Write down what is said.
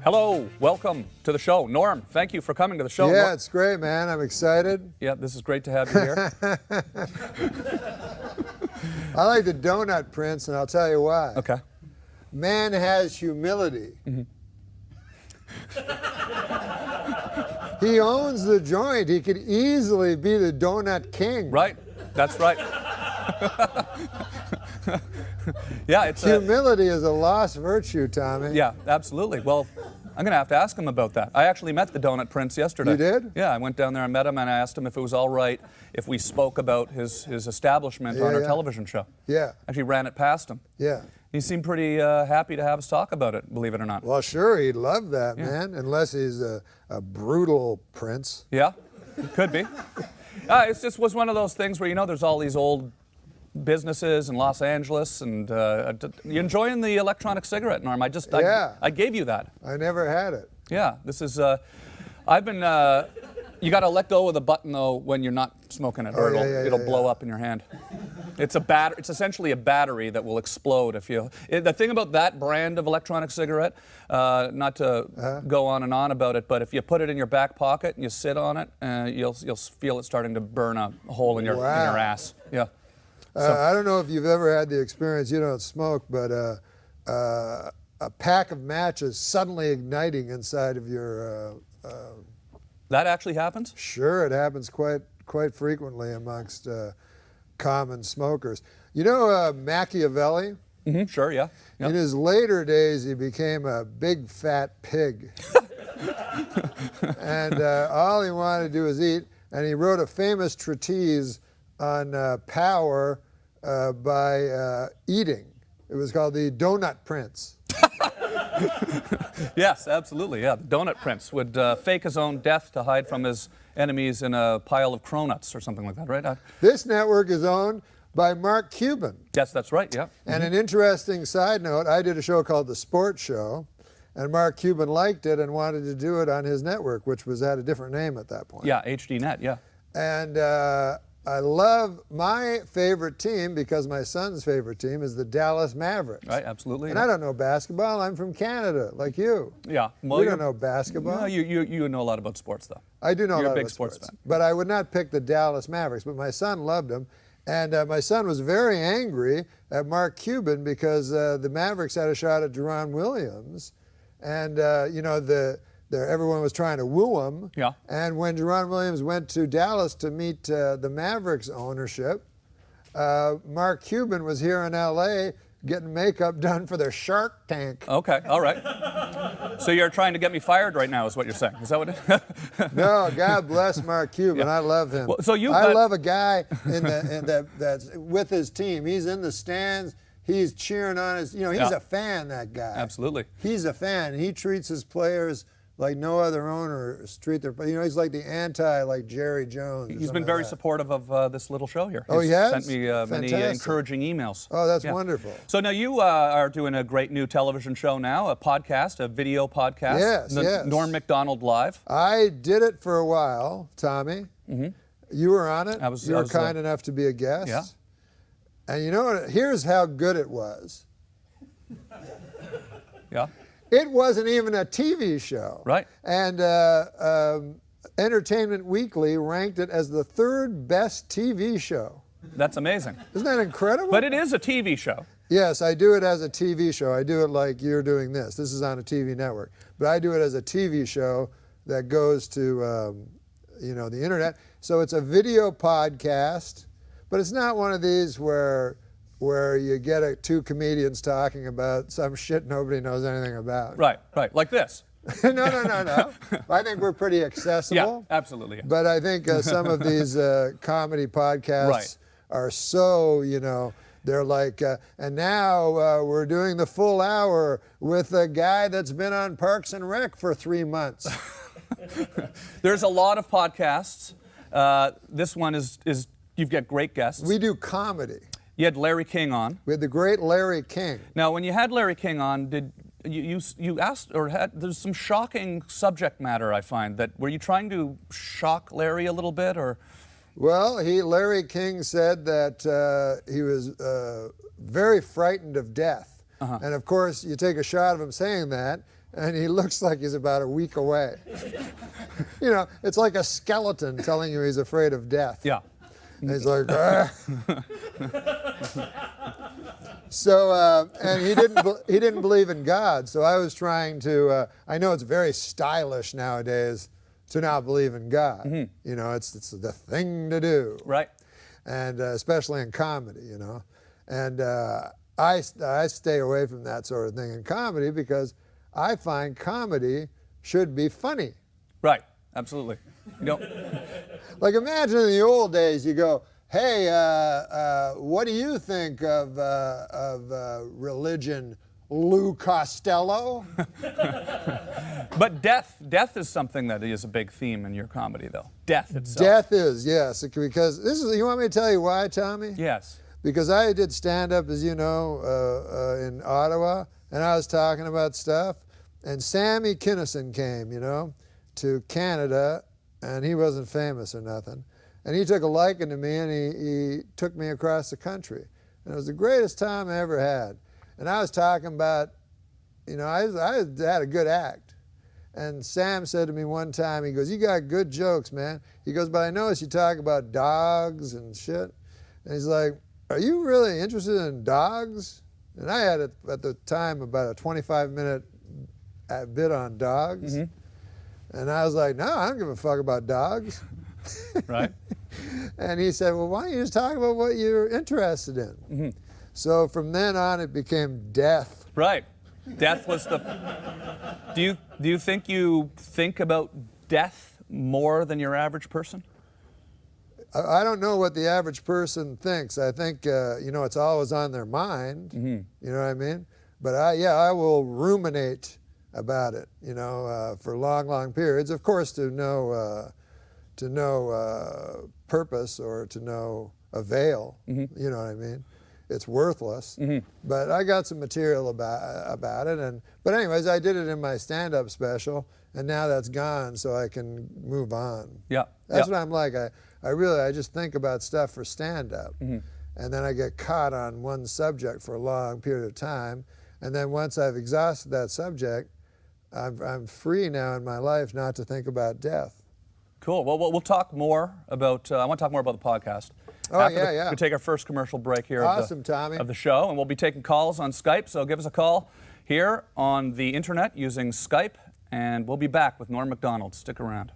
Hello, welcome to the show. Norm, thank you for coming to the show. Yeah, it's great, man. I'm excited. Yeah, this is great to have you here. I like the donut prince, and I'll tell you why. Okay. Man has humility. He owns the joint. He could easily be the donut king. Right, that's right. Yeah, it's humility is a lost virtue, Tommy. Yeah, absolutely. Well, I'm going to have to ask him about that. I actually met the Donut Prince yesterday. You did? Yeah, I went down there and met him, and I asked him if it was all right if we spoke about his establishment on our television show. Yeah. Actually ran it past him. Yeah. He seemed pretty happy to have us talk about it, believe it or not. Well, sure, he'd love that, man, unless he's a brutal prince. Yeah, could be. It just was one of those things where, there's all these old businesses in Los Angeles, and you enjoying the electronic cigarette, Norm? I gave you that. I never had it. Yeah, this is, I've been, you got to let go of the button, though, when you're not smoking it, or it'll blow up in your hand. It's it's essentially a battery that will explode if you. The thing about that brand of electronic cigarette, not to go on and on about it, but if you put it in your back pocket and you sit on it, you'll feel it starting to burn a hole in your ass. Yeah. I don't know if you've ever had the experience. You don't smoke, but a pack of matches suddenly igniting inside of your. That actually happens? Sure, it happens quite frequently amongst common smokers. You know Machiavelli? Mm-hmm, sure, yeah. Yep. In his later days, he became a big fat pig. And all he wanted to do was eat. And he wrote a famous treatise on power by eating. It was called The Donut Prince. Yes, absolutely, yeah. The Donut Prince would fake his own death to hide from his enemies in a pile of cronuts or something like that, right? This network is owned by Mark Cuban. Yes, that's right, yeah. And an interesting side note, I did a show called The Sports Show, and Mark Cuban liked it and wanted to do it on his network, which had a different name at that point. Yeah, HDNet, yeah. And I love my favorite team because my son's favorite team is the Dallas Mavericks. Right, absolutely. And I don't know basketball. I'm from Canada, like you. Yeah. Well, you don't know basketball. No, you know a lot about sports, though. I do know a lot You're a big about sports fan. But I would not pick the Dallas Mavericks. But my son loved them. And my son was very angry at Mark Cuban because the Mavericks had a shot at Deron Williams. And, everyone was trying to woo him. Yeah. And when Deron Williams went to Dallas to meet the Mavericks ownership, Mark Cuban was here in L.A. getting makeup done for their Shark Tank. Okay, all right. So you're trying to get me fired right now is what you're saying. Is that what it No, God bless Mark Cuban. Yeah. I love him. Well, I love a guy that's with his team. He's in the stands. He's cheering on his, he's a fan, that guy. Absolutely. He's a fan. He treats his players like no other owner treat their, he's like the like Jerry Jones. He's been very supportive of this little show here. Oh, he has? Sent me many encouraging emails. Oh, that's wonderful. So now you are doing a great new television show now, a podcast, a video podcast. Yes. Norm Macdonald Live. I did it for a while, Tommy. Mm-hmm. You were on it. You were kind enough to be a guest. Yeah. And you know what? Here's how good it was. Yeah. It wasn't even a TV show. Right. And Entertainment Weekly ranked it as the third best TV show. That's amazing. Isn't that incredible? But it is a TV show. Yes, I do it as a TV show. I do it like you're doing this. This is on a TV network. But I do it as a TV show that goes to, the internet. So it's a video podcast, but it's not one of these where you get two comedians talking about some shit nobody knows anything about. Right, like this. No. I think we're pretty accessible. Yeah, absolutely. Yeah. But I think some of these comedy podcasts are so, they're like, and now we're doing the full hour with a guy that's been on Parks and Rec for 3 months. There's a lot of podcasts. This one is you've got great guests. We do comedy. You had Larry King on. We had the great Larry King. Now, when you had Larry King on, did you asked or had there's some shocking subject matter I find that were you trying to shock Larry a little bit or? Well, Larry King said that he was very frightened of death, and of course you take a shot of him saying that, and he looks like he's about a week away. You know, it's like a skeleton telling you he's afraid of death. Yeah. And he's like, ah. So, and he didn't believe in God. So I was trying to. I know it's very stylish nowadays to not believe in God. You know, it's the thing to do. Right. And especially in comedy, you know. And I stay away from that sort of thing in comedy because I find comedy should be funny. Right. Absolutely. You don't. Like imagine in the old days, you go, hey, what do you think of religion, Lou Costello? But death is something that is a big theme in your comedy, though. Death itself. Death is, yes, because this is. You want me to tell you why, Tommy? Yes. Because I did stand-up, as you know, in Ottawa, and I was talking about stuff, and Sammy Kinison came, you know, to Canada, and he wasn't famous or nothing, and he took a liking to me, and he took me across the country, and it was the greatest time I ever had. And I was talking about, you know, I had a good act. And Sam said to me one time, he goes, you got good jokes, man. He goes, but I noticed you talk about dogs and shit. And he's like, are you really interested in dogs? And I had, at the time, about a 25-minute bit on dogs. And I was like, no, I don't give a fuck about dogs. Right. And he said, well, why don't you just talk about what you're interested in? So from then on, it became death. Right. Death was the. Do you think about death more than your average person? I don't know what the average person thinks. I think you know, it's always on their mind. You know what I mean? But I will ruminate about it. You know, for long periods. Of course, to no purpose or to no avail. You know what I mean? It's worthless, but I got some material about it. But anyways, I did it in my stand-up special, and now that's gone, so I can move on. Yeah, that's what I'm like. I just think about stuff for stand-up, and then I get caught on one subject for a long period of time, and then once I've exhausted that subject, I'm free now in my life not to think about death. Cool. Well, we'll talk more about. I want to talk more about the podcast. Oh, yeah. We'll take our first commercial break here Awesome, Tommy. of the show, and we'll be taking calls on Skype, so give us a call here on the internet using Skype, and we'll be back with Norm Macdonald. Stick around.